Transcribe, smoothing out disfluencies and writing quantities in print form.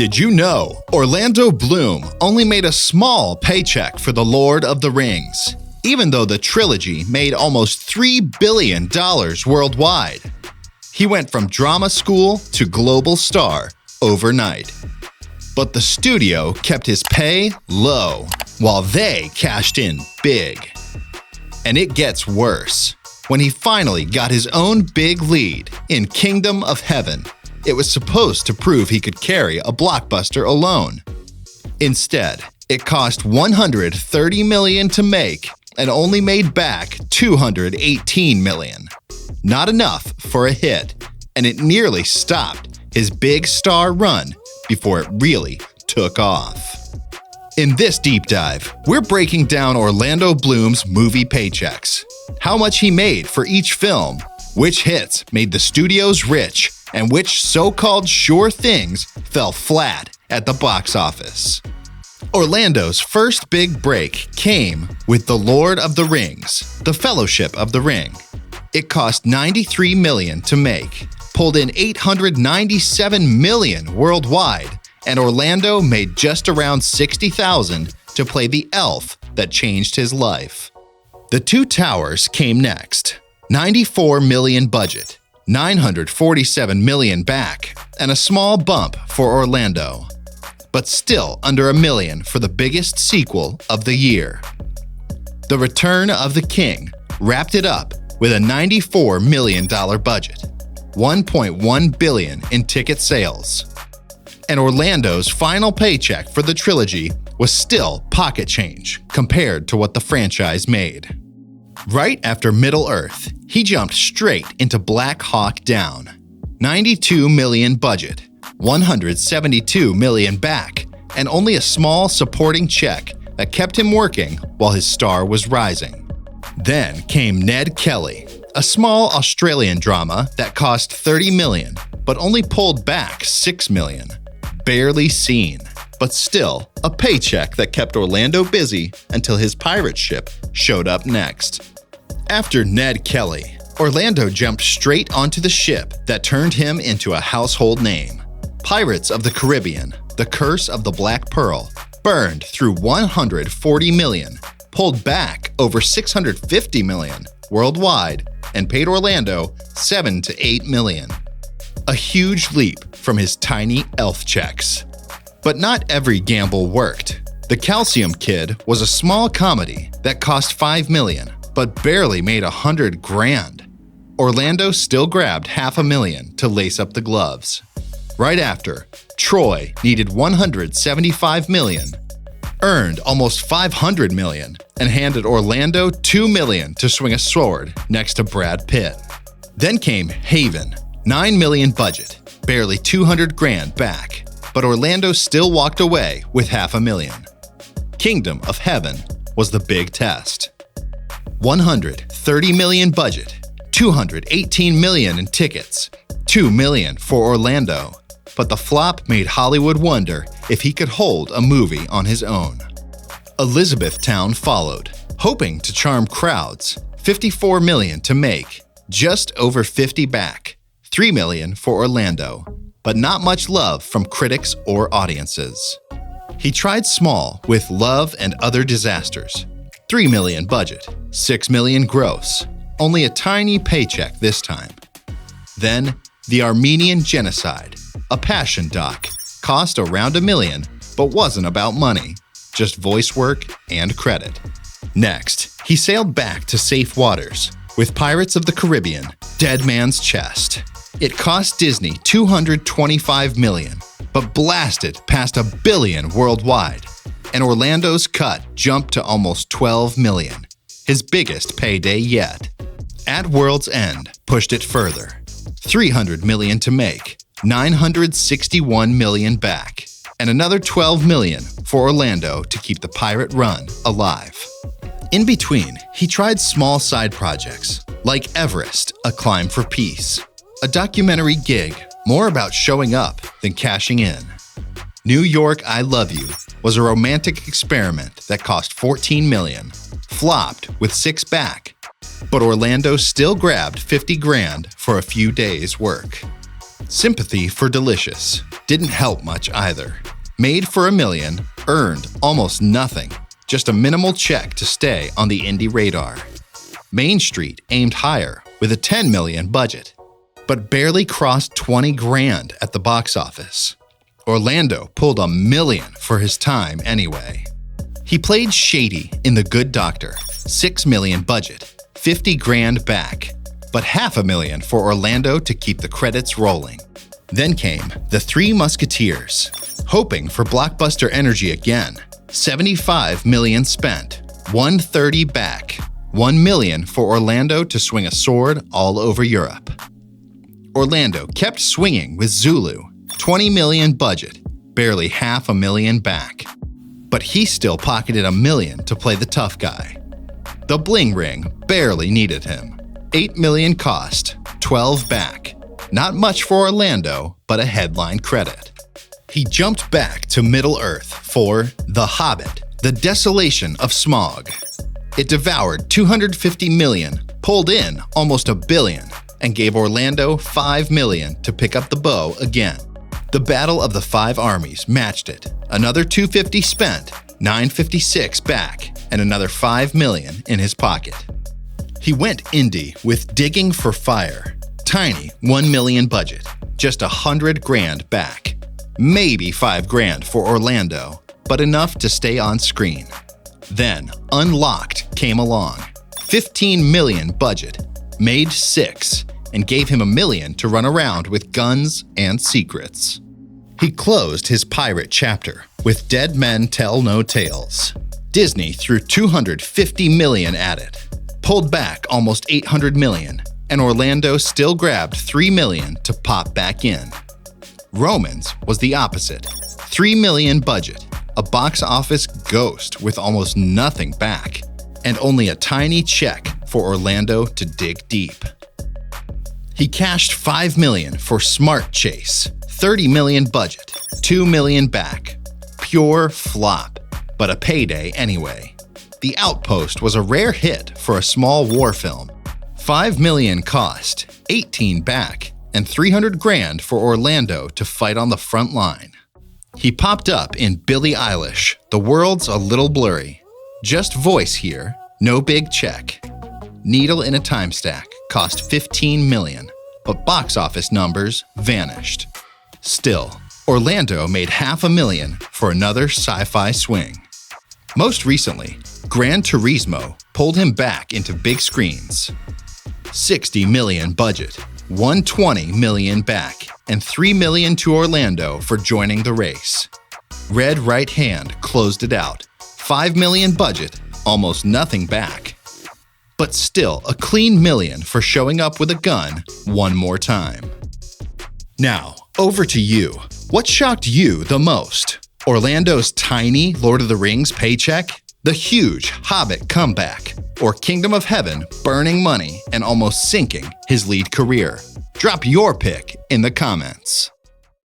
Did you know Orlando Bloom only made a small paycheck for The Lord of the Rings, even though the trilogy made almost $3 billion worldwide? He went from drama school to global star overnight. But the studio kept his pay low while they cashed in big. And it gets worse. When he finally got his own big lead in Kingdom of Heaven, it was supposed to prove he could carry a blockbuster alone. Instead, it cost $130 million to make and only made back $218 million. Not enough for a hit, and it nearly stopped his big star run before it really took off. In this deep dive, we're breaking down Orlando Bloom's movie paychecks, how much he made for each film, which hits made the studios rich, and which so-called sure things fell flat at the box office. Orlando's first big break came with The Lord of the Rings, The Fellowship of the Ring. It cost $93 million to make, pulled in $897 million worldwide, and Orlando made just around $60,000 to play the elf that changed his life. The Two Towers came next, $94 million budget, $947 million back, and a small bump for Orlando, but still under $1 million for the biggest sequel of the year. The Return of the King wrapped it up with a $94 million budget, $1.1 billion in ticket sales. And Orlando's final paycheck for the trilogy was still pocket change compared to what the franchise made. Right after Middle-earth, he jumped straight into Black Hawk Down. $92 million budget, $172 million back, and only a small supporting check that kept him working while his star was rising. Then came Ned Kelly, a small Australian drama that cost $30 million, but only pulled back $6 million. Barely seen, but still a paycheck that kept Orlando busy until his pirate ship showed up next. After Ned Kelly, Orlando jumped straight onto the ship that turned him into a household name. Pirates of the Caribbean, The Curse of the Black Pearl, burned through $140 million, pulled back over $650 million worldwide, and paid Orlando $7 to $8 million. A huge leap from his tiny elf checks. But not every gamble worked. The Calcium Kid was a small comedy that cost $5 million, but barely made $100,000. Orlando still grabbed $500,000 to lace up the gloves. Right after, Troy needed $175 million, earned almost $500 million, and handed Orlando $2 million to swing a sword next to Brad Pitt. Then came Haven, $9 million budget, barely $200,000 back, but Orlando still walked away with $500,000. Kingdom of Heaven was the big test. $130 million budget, $218 million in tickets, $2 million for Orlando, but the flop made Hollywood wonder if he could hold a movie on his own. Elizabethtown followed, hoping to charm crowds, $54 million to make, just over $50 back, $3 million for Orlando, but not much love from critics or audiences. He tried small with Love and Other Disasters, $3 million budget, $6 million gross, only a tiny paycheck this time. Then, The Armenian Genocide, a passion doc, cost around $1 million, but wasn't about money, just voice work and credit. Next, he sailed back to safe waters with Pirates of the Caribbean, Dead Man's Chest. It cost Disney $225 million, but blasted past $1 billion worldwide, and Orlando's cut jumped to almost $12 million, his biggest payday yet. At World's End pushed it further, $300 million to make, $961 million back, and another $12 million for Orlando to keep the pirate run alive. In between, he tried small side projects, like Everest, A Climb for Peace, a documentary gig more about showing up than cashing in. New York, I Love You was a romantic experiment that cost $14 million, flopped with $6 back, but Orlando still grabbed $50,000 for a few days' work. Sympathy for Delicious Didn't help much either. Made for $1 million, earned almost nothing. Just a minimal check to stay on the indie radar. Main Street aimed higher with a $10 million budget, but barely crossed 20 grand at the box office. Orlando pulled $1 million for his time anyway. He played Shady in The Good Doctor, $6 million budget, 50 grand back, but $500,000 for Orlando to keep the credits rolling. Then came The Three Musketeers, hoping for blockbuster energy again. 75 million spent, 130 back, 1 million for Orlando to swing a sword all over Europe. Orlando kept swinging with Zulu, 20 million budget, barely $500,000 back. But he still pocketed $1 million to play the tough guy. The Bling Ring barely needed him. 8 million cost, 12 back. Not much for Orlando, but a headline credit. He jumped back to Middle-earth for The Hobbit, The Desolation of Smaug. It devoured 250 million, pulled in almost $1 billion, and gave Orlando $5 million to pick up the bow again. The Battle of the Five Armies matched it. Another 250 spent, 956 back, and another $5 million in his pocket. He went indie with Digging for Fire. Tiny $1 million budget, just 100 grand back. Maybe 5 grand for Orlando, but enough to stay on screen. Then Unlocked came along. 15 million budget, made 6, and gave him $1 million to run around with guns and secrets. He closed his pirate chapter with Dead Men Tell No Tales. Disney threw 250 million at it, pulled back almost 800 million, and Orlando still grabbed 3 million to pop back in. Romans was the opposite. 3 million budget, a box office ghost with almost nothing back, and only a tiny check for Orlando to dig deep. He cashed 5 million for Smart Chase, 30 million budget, 2 million back. Pure flop, but a payday anyway. The Outpost was a rare hit for a small war film. 5 million cost, 18 back, and 300 grand for Orlando to fight on the front line. He popped up in Billie Eilish, The World's a Little Blurry. Just voice here, no big check. Needle in a Time Stack cost 15 million, but box office numbers vanished. Still, Orlando made $500,000 for another sci-fi swing. Most recently, Gran Turismo pulled him back into big screens. 60 million budget, 120 million back, and 3 million to Orlando for joining the race. Red Right Hand closed it out. 5 million budget, almost nothing back. But still a clean $1 million for showing up with a gun one more time. Now, over to you. What shocked you the most? Orlando's tiny Lord of the Rings paycheck? The huge Hobbit comeback? Or Kingdom of Heaven burning money and almost sinking his lead career? Drop your pick in the comments.